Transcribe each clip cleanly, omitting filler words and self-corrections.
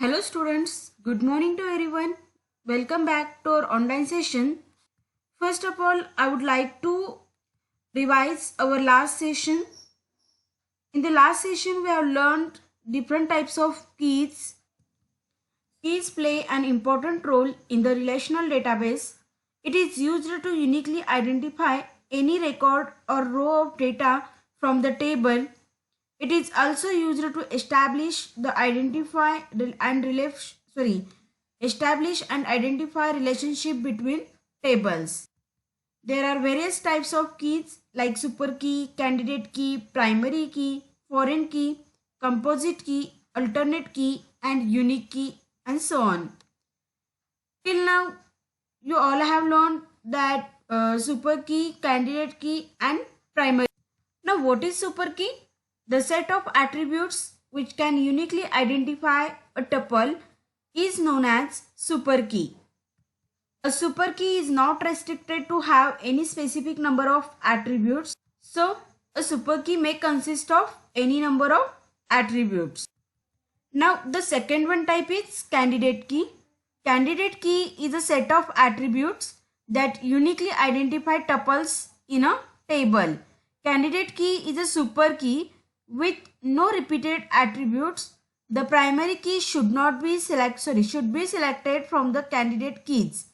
Hello students, good morning to everyone. Welcome back to our online session. First of all, I would like to revise our last session. In the last session, we have learned different types of keys. Keys play an important role in the relational database. It is used to uniquely identify any record or row of data from the table. It is also used to establish the establish and identify relationship between tables. There are various types of keys like super key, candidate key, primary key, foreign key, composite key, alternate key, and unique key, and so on. Till now, you all have learned that super key, candidate key, and primary. Now, what is super key? The set of attributes which can uniquely identify a tuple is known as super key. A super key is not restricted to have any specific number of attributes. So, a super key may consist of any number of attributes. Now, the second one type is candidate key. Candidate key is a set of attributes that uniquely identify tuples in a table. Candidate key is a super key with no repeated attributes. The primary key should be selected from the candidate keys.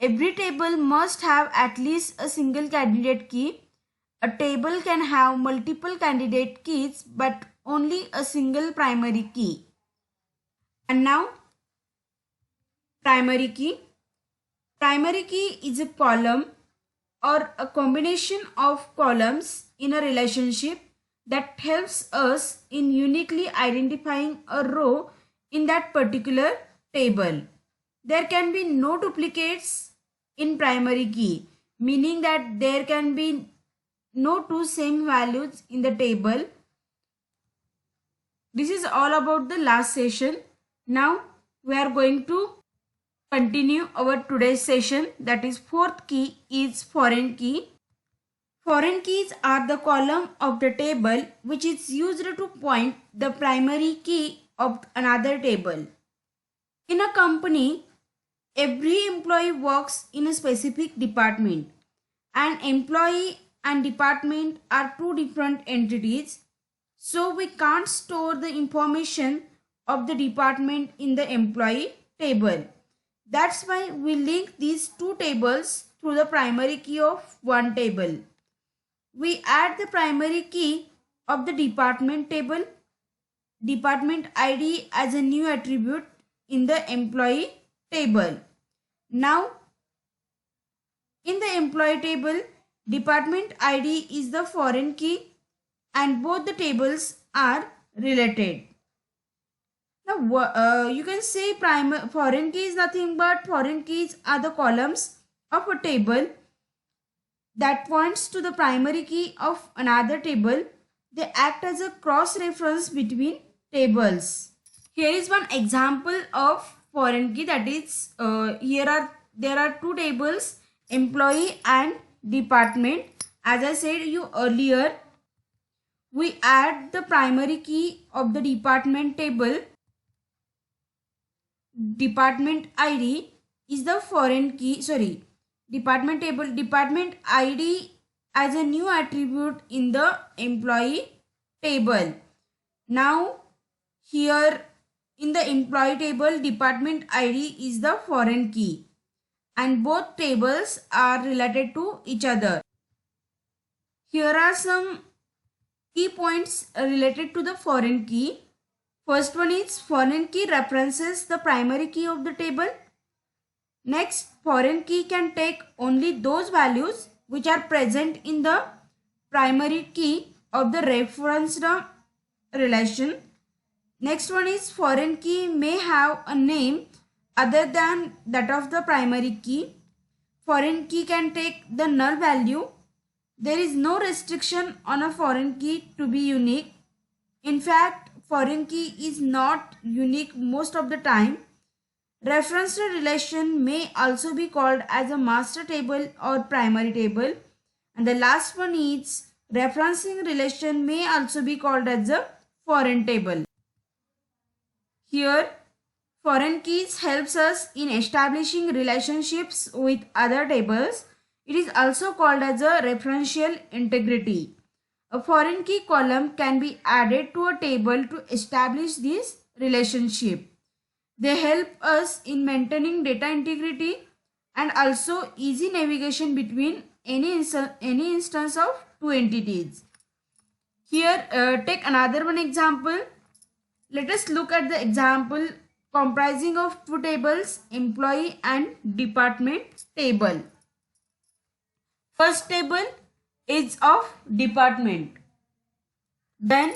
Every table must have at least a single candidate key. A table can have multiple candidate keys but only a single primary key. And now, primary key. Primary key is a column or a combination of columns in a relationship that helps us in uniquely identifying a row in that particular table. There can be no duplicates in primary key, meaning that there can be no two same values in the table. This is all about the last session. Now we are going to continue our today's session, that is fourth key is foreign key. Foreign keys are the column of the table which is used to point the primary key of another table. In a company, every employee works in a specific department. An employee and department are two different entities, so we can't store the information of the department in the employee table. That's why we link these two tables through the primary key of one table. We add the primary key of the department table, department ID as a new attribute in the employee table. Now, in the employee table, department ID is the foreign key and both the tables are related. Now, you can say foreign key is nothing but foreign keys are the columns of a table that points to the primary key of another table. They act as a cross-reference between tables. Here is one example of foreign key, that is there are two tables, employee and department. As I said you earlier, we add the primary key of the department table. Department ID is the foreign key, department table, department ID as a new attribute in the employee table. Now, here in the employee table, department ID is the foreign key and both tables are related to each other. Here are some key points related to the foreign key. First one is foreign key references the primary key of the table. Next, foreign key can take only those values which are present in the primary key of the referenced relation. Next one is foreign key may have a name other than that of the primary key. Foreign key can take the null value. There is no restriction on a foreign key to be unique. In fact, foreign key is not unique most of the time. Referenced relation may also be called as a master table or primary table. And the last one is referencing relation may also be called as a foreign table. Here Foreign keys helps us in establishing relationships with other tables. It is also called as a referential integrity. A foreign key column can be added to a table to establish this relationship. They help us in maintaining data integrity and also easy navigation between any instance of two entities. Here, take another one example. Let us look at the example comprising of two tables, employee and department table. First table is of department. Then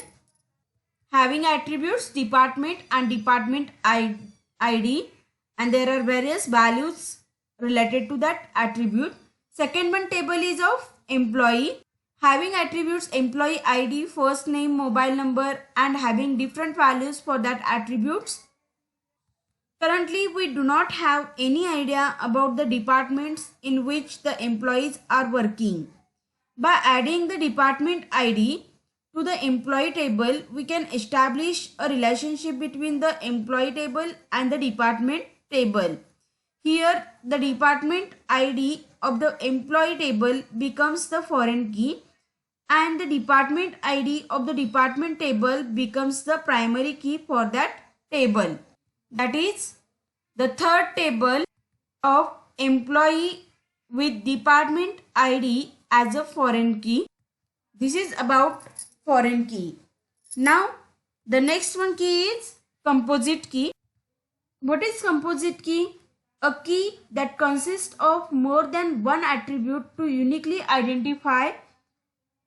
having attributes department and department ID, and there are various values related to that attribute. Second one table is of employee, having attributes employee ID, first name, mobile number, and having different values for that attributes. Currently, we do not have any idea about the departments in which the employees are working. By adding the department ID to the employee table, we can establish a relationship between the employee table and the department table. Here, the department ID of the employee table becomes the foreign key and the department ID of the department table becomes the primary key for that table. That is the third table of employee with department ID as a foreign key. This is about foreign key. Now the next one key is composite key. What is composite key? A key that consists of more than one attribute to uniquely identify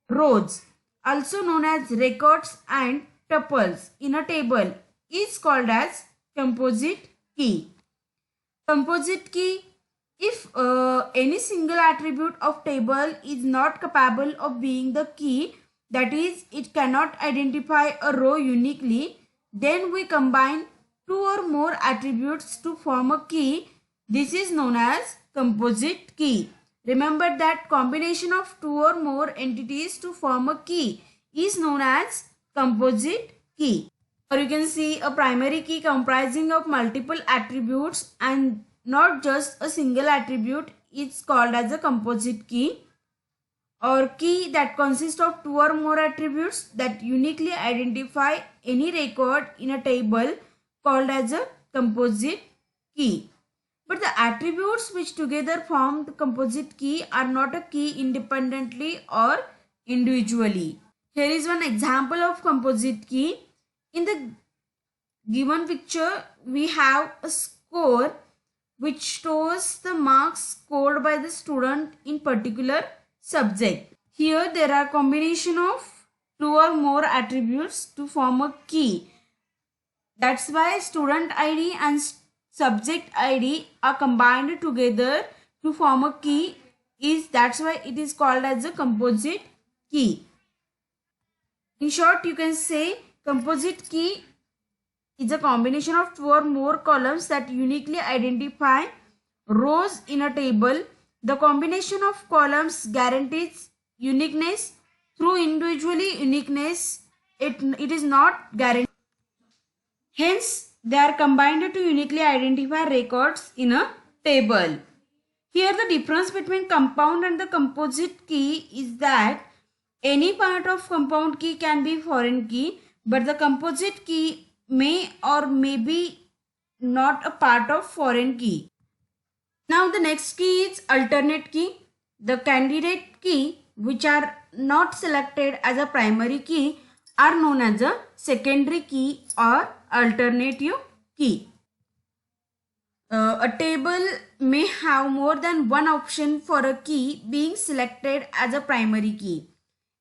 rows, also known as records and tuples in a table, is called as composite key. Composite key, if any single attribute of table is not capable of being the key, that is, it cannot identify a row uniquely, then we combine two or more attributes to form a key. This is known as composite key. Remember that combination of two or more entities to form a key is known as composite key. Or you can see a primary key comprising of multiple attributes and not just a single attribute is called as a composite key. Or key that consists of two or more attributes that uniquely identify any record in a table called as a composite key. But the attributes which together form the composite key are not a key independently or individually. Here is one example of composite key. In the given picture, we have a score which stores the marks scored by the student in particular subject. Here there are combination of two or more attributes to form a key. That's why student ID and subject ID are combined together to form a key. That's why it is called as a composite key. In short, you can say composite key is a combination of two or more columns that uniquely identify rows in a table. The combination of columns guarantees uniqueness. Through individually uniqueness, it is not guaranteed. Hence, they are combined to uniquely identify records in a table. Here, the difference between compound and the composite key is that any part of compound key can be foreign key, but the composite key may or may be not a part of foreign key. Now the next key is alternate key. The candidate key which are not selected as a primary key are known as a secondary key or alternative key. A table may have more than one option for a key being selected as a primary key.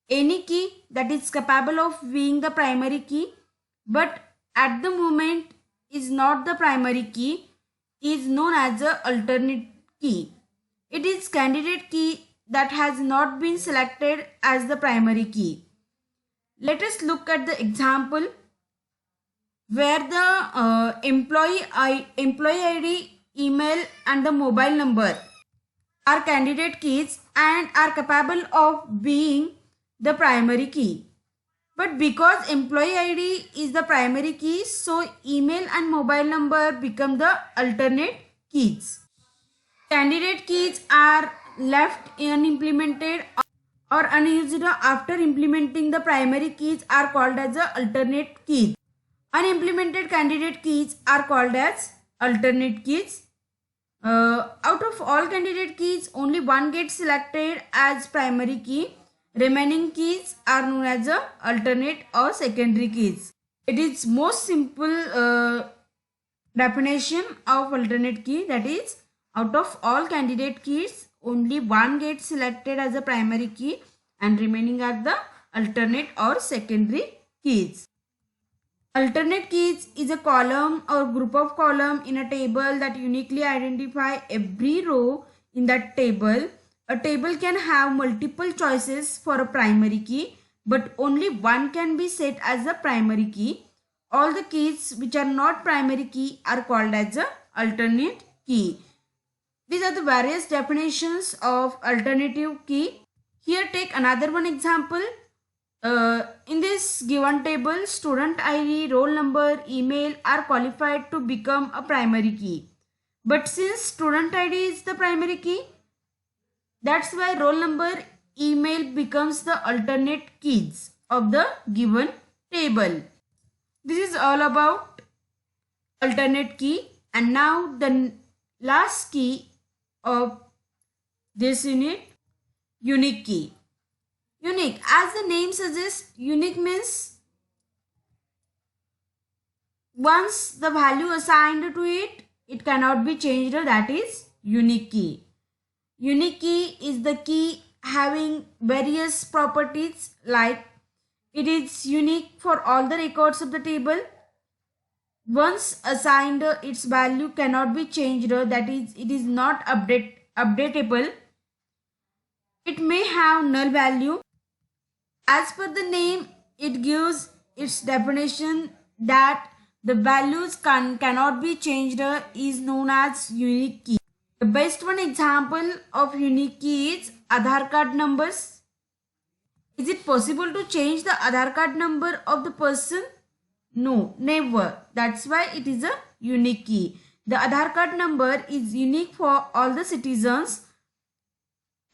Any key that is capable of being the primary key but at the moment is not the primary key is known as the alternate key. It is candidate key that has not been selected as the primary key. Let us look at the example where the employee ID, email and the mobile number are candidate keys and are capable of being the primary key. But because employee ID is the primary key, so email and mobile number become the alternate keys. Candidate keys are left unimplemented or unused after implementing the primary keys are called as the alternate keys. Unimplemented candidate keys are called as alternate keys. Out of all candidate keys, only one gets selected as primary key. Remaining keys are known as the alternate or secondary keys. It is most simple definition of alternate key, that is, out of all candidate keys, only one gets selected as a primary key and remaining are the alternate or secondary keys. Alternate keys is a column or group of columns in a table that uniquely identify every row in that table. A table can have multiple choices for a primary key, but only one can be set as a primary key. All the keys which are not primary key are called as a alternate key. These are the various definitions of alternative key. Here take another one example. In this given table, student ID, roll number, email are qualified to become a primary key. But since student ID is the primary key, that's why roll number, email becomes the alternate keys of the given table. This is all about alternate key. And now the last key of this unit, unique key. Unique, as the name suggests, unique means once the value assigned to it, it cannot be changed, that is unique key. Unique key is the key having various properties, like it is unique for all the records of the table. Once assigned, its value cannot be changed, that is, it is not updatable. It may have null value. As per the name, it gives its definition that the values cannot be changed is known as unique key. The best one example of unique key is Aadhaar card numbers. Is it possible to change the Aadhaar card number of the person? No, never. That's why it is a unique key. The Aadhaar card number is unique for all the citizens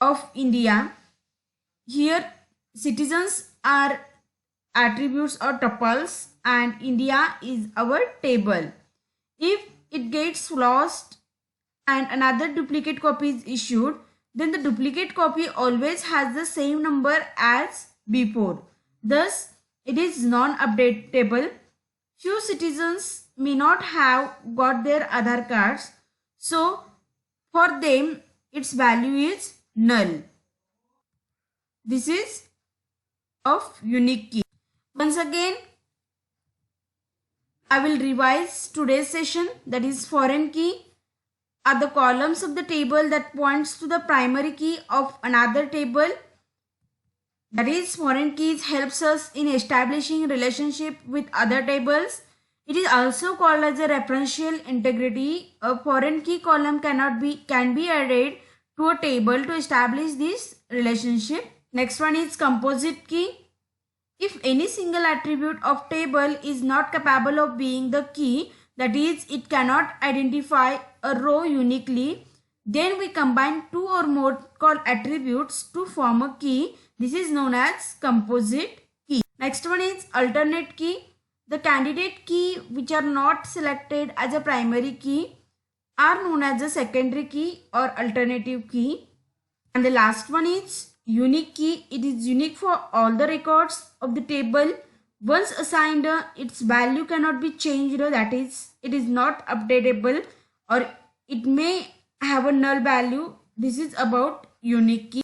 of India. Here citizens are attributes or tuples and India is our table. If it gets lost and another duplicate copy is issued, then the duplicate copy always has the same number as before. Thus, it is non-updatable. Few citizens may not have got their Aadhaar cards, so for them its value is null. This is of unique key. Once again, I will revise today's session, that is foreign key are the columns of the table that points to the primary key of another table. That is, foreign keys helps us in establishing relationship with other tables. It is also called as a referential integrity. A foreign key column can be added to a table to establish this relationship. Next one is composite key. If any single attribute of table is not capable of being the key, that is, it cannot identify a row uniquely, then we combine two or more called attributes to form a key. This is known as composite key. Next one is alternate key. The candidate key which are not selected as a primary key are known as a secondary key or alternative key. And the last one is unique key. It is unique for all the records of the table. Once assigned, its value cannot be changed, that is, it is not updatable, or it may have a null value. This is about unique key.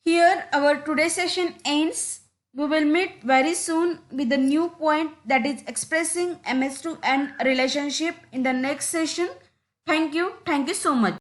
Here our today's session ends. We will meet very soon with the new point, that is expressing MS2N relationship in the next session. Thank you so much.